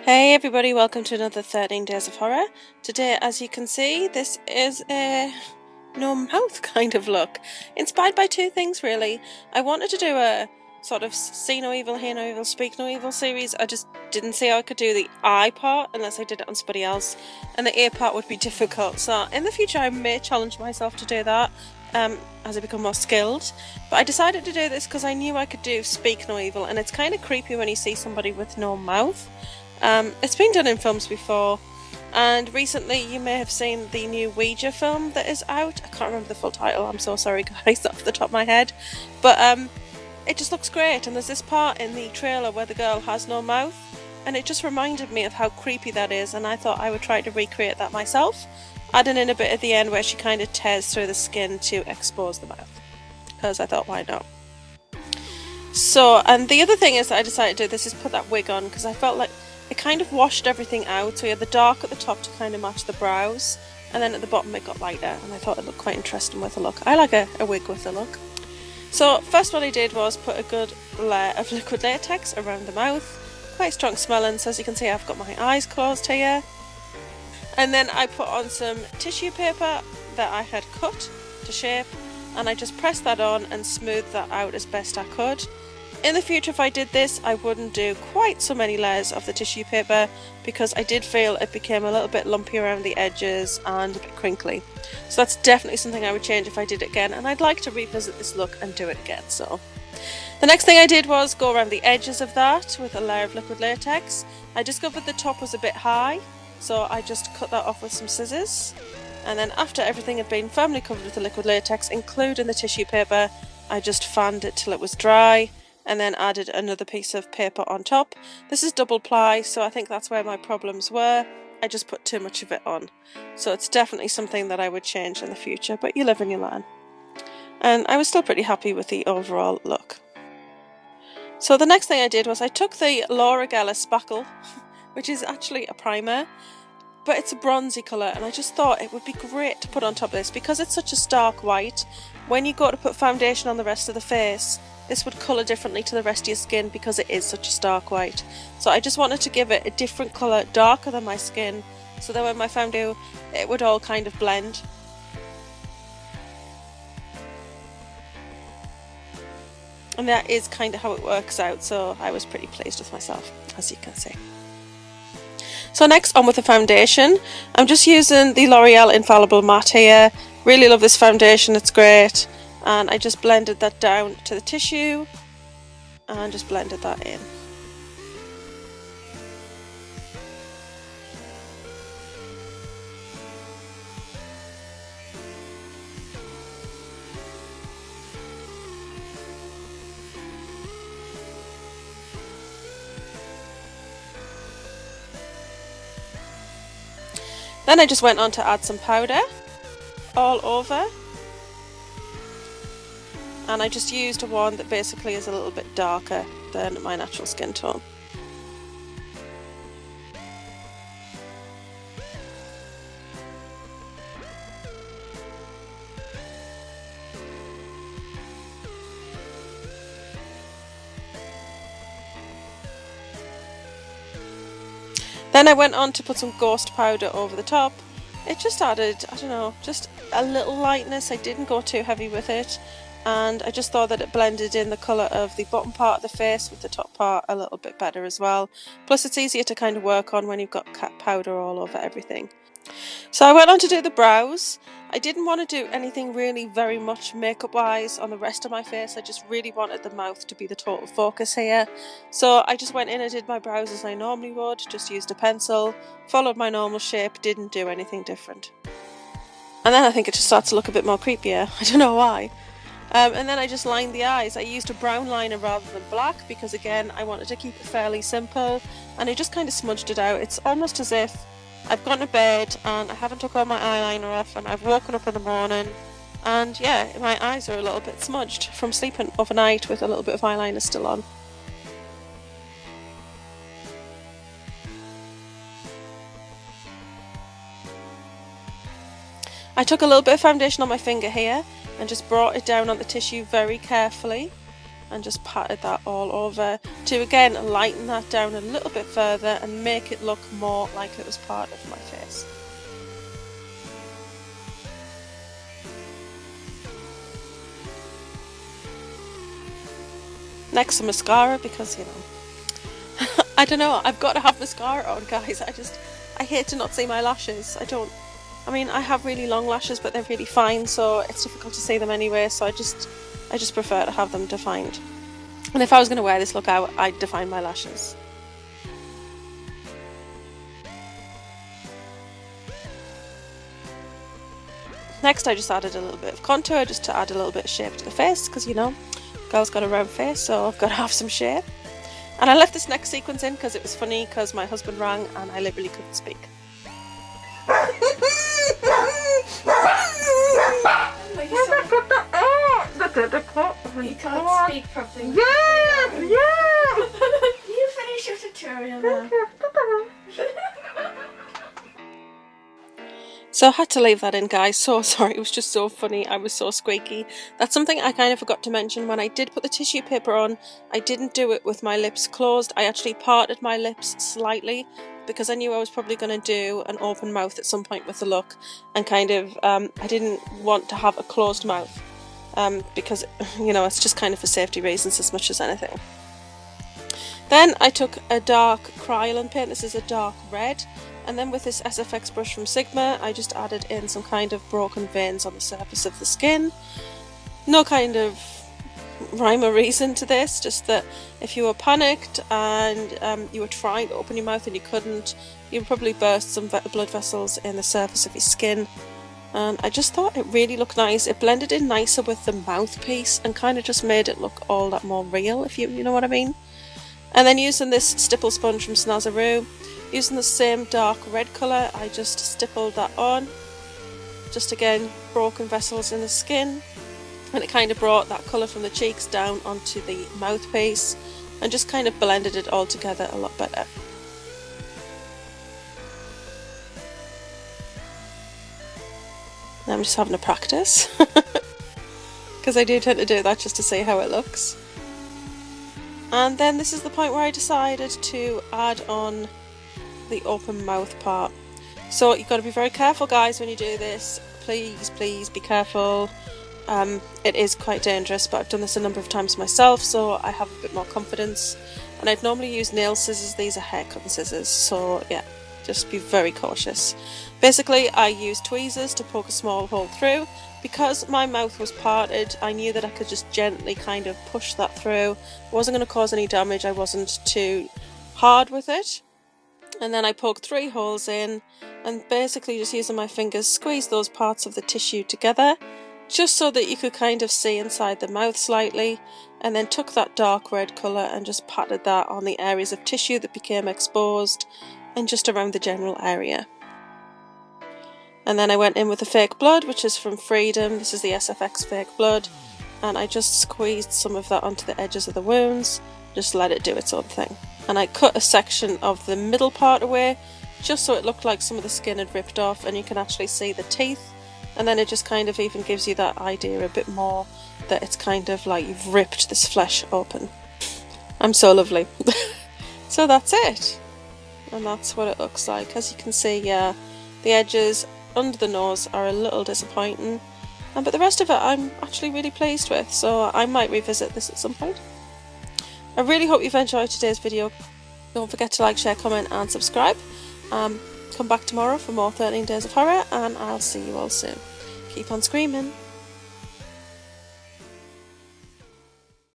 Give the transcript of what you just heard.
Hey everybody, welcome to another 13 Days of Horror. Today, as you can see, this is a no mouth kind of look. Inspired by two things really. I wanted to do a sort of see no evil, hear no evil, speak no evil series. I just didn't see how I could do the I part unless I did it on somebody else, and the A part would be difficult. So in the future I may challenge myself to do that as I become more skilled. But I decided to do this because I knew I could do speak no evil, and it's kind of creepy when you see somebody with no mouth. It's been done in films before, and recently you may have seen the new Ouija film that is out. I can't remember the full title, I'm so sorry guys, off the top of my head, but it just looks great. And there's this part in the trailer where the girl has no mouth, and it just reminded me of how creepy that is, and I thought I would try to recreate that myself, adding in a bit at the end where she kind of tears through the skin to expose the mouth, because I thought, why not? So, and the other thing is that I decided to do this is put that wig on, because I felt like it kind of washed everything out. So you had the dark at the top to kind of match the brows, and then at the bottom it got lighter, and I thought it looked quite interesting with a look. I like a wig with a look. So first what I did was put a good layer of liquid latex around the mouth, quite strong smelling, so as you can see I've got my eyes closed here. And then I put on some tissue paper that I had cut to shape, and I just pressed that on and smoothed that out as best I could. In the future, if I did this, I wouldn't do quite so many layers of the tissue paper, because I did feel it became a little bit lumpy around the edges and a bit crinkly. So that's definitely something I would change if I did it again, and I'd like to revisit this look and do it again. So the next thing I did was go around the edges of that with a layer of liquid latex. I discovered the top was a bit high, so I just cut that off with some scissors. And then after everything had been firmly covered with the liquid latex, including the tissue paper, I just fanned it till it was dry, and then added another piece of paper on top. This is double ply, so I think that's where my problems were. I just put too much of it on. So it's definitely something that I would change in the future, but you live and you learn. And I was still pretty happy with the overall look. So the next thing I did was I took the Laura Geller spackle, which is actually a primer, but it's a bronzy colour, and I just thought it would be great to put on top of this because it's such a stark white. When you go to put foundation on the rest of the face, this would colour differently to the rest of your skin because it is such a stark white. So I just wanted to give it a different colour, darker than my skin, so that when my foundation, it would all kind of blend. And that is kind of how it works out, so I was pretty pleased with myself, as you can see. So next, on with the foundation. I'm just using the L'Oreal Infallible Matte here. Really love this foundation, it's great. And I just blended that down to the tissue and just blended that in. Then I just went on to add some powder all over. And I just used one that basically is a little bit darker than my natural skin tone. Then I went on to put some ghost powder over the top. It just added, I don't know, just a little lightness. I didn't go too heavy with it. And I just thought that it blended in the colour of the bottom part of the face with the top part a little bit better as well. Plus it's easier to kind of work on when you've got cat powder all over everything. So I went on to do the brows. I didn't want to do anything really very much makeup wise on the rest of my face. I just really wanted the mouth to be the total focus here. So I just went in and did my brows as I normally would, just used a pencil, followed my normal shape, didn't do anything different. And then I think it just starts to look a bit more creepier. I don't know why. And then I just lined the eyes. I used a brown liner rather than black because again I wanted to keep it fairly simple, and I just kind of smudged it out. It's almost as if I've gone to bed and I haven't took all my eyeliner off, and I've woken up in the morning and yeah, my eyes are a little bit smudged from sleeping overnight with a little bit of eyeliner still on. I took a little bit of foundation on my finger here and just brought it down on the tissue very carefully, and just patted that all over to again lighten that down a little bit further and make it look more like it was part of my face. Next, some mascara, because, you know, I don't know, I've got to have mascara on, guys. I hate to not see my lashes. I mean, I have really long lashes, but they're really fine, so it's difficult to see them anyway, so I just prefer to have them defined. And if I was going to wear this look out, I'd define my lashes. Next, I just added a little bit of contour, just to add a little bit of shape to the face, because, you know, girl's got a round face, so I've got to have some shape. And I left this next sequence in because it was funny, because my husband rang and I literally couldn't speak. You can't speak properly. Yeah! You finish your tutorial now. So I had to leave that in, guys. So sorry, it was just so funny. I was so squeaky. That's something I kind of forgot to mention. When I did put the tissue paper on, I didn't do it with my lips closed. I actually parted my lips slightly because I knew I was probably going to do an open mouth at some point with the look, and kind of I didn't want to have a closed mouth because, you know, it's just kind of for safety reasons as much as anything. Then I took a dark Kryolan paint. This is a dark red. And then with this SFX brush from Sigma, I just added in some kind of broken veins on the surface of the skin. No kind of rhyme or reason to this, just that if you were panicked and you were trying to open your mouth and you couldn't, you would probably burst some blood vessels in the surface of your skin. And I just thought it really looked nice. It blended in nicer with the mouthpiece and kind of just made it look all that more real, if you know what I mean. And then using this stipple sponge from Snazzaroo, using the same dark red colour, I just stippled that on. Just again, broken vessels in the skin, and it kind of brought that colour from the cheeks down onto the mouthpiece and just kind of blended it all together a lot better. Now I'm just having a practice because I do tend to do that just to see how it looks. And then this is the point where I decided to add on the open mouth part. So you've got to be very careful, guys, when you do this. Please be careful. It is quite dangerous, but I've done this a number of times myself, so I have a bit more confidence. And I'd normally use nail scissors. These are hair cutting scissors, so yeah, just be very cautious. Basically, I used tweezers to poke a small hole through. Because my mouth was parted, I knew that I could just gently kind of push that through. It wasn't going to cause any damage. I wasn't too hard with it. And then I poked 3 holes in, and basically just using my fingers squeezed those parts of the tissue together, just so that you could kind of see inside the mouth slightly, and then took that dark red colour and just patted that on the areas of tissue that became exposed and just around the general area. And then I went in with the fake blood, which is from Freedom. This is the SFX fake blood, and I just squeezed some of that onto the edges of the wounds, just let it do its own thing. And I cut a section of the middle part away, just so it looked like some of the skin had ripped off and you can actually see the teeth. And then it just kind of even gives you that idea a bit more that it's kind of like you've ripped this flesh open. I'm so lovely. So that's it. And that's what it looks like. As you can see, yeah, the edges under the nose are a little disappointing. But the rest of it I'm actually really pleased with, so I might revisit this at some point. I really hope you've enjoyed today's video. Don't forget to like, share, comment and subscribe. Come back tomorrow for more 13 Days of Horror, and I'll see you all soon. Keep on screaming.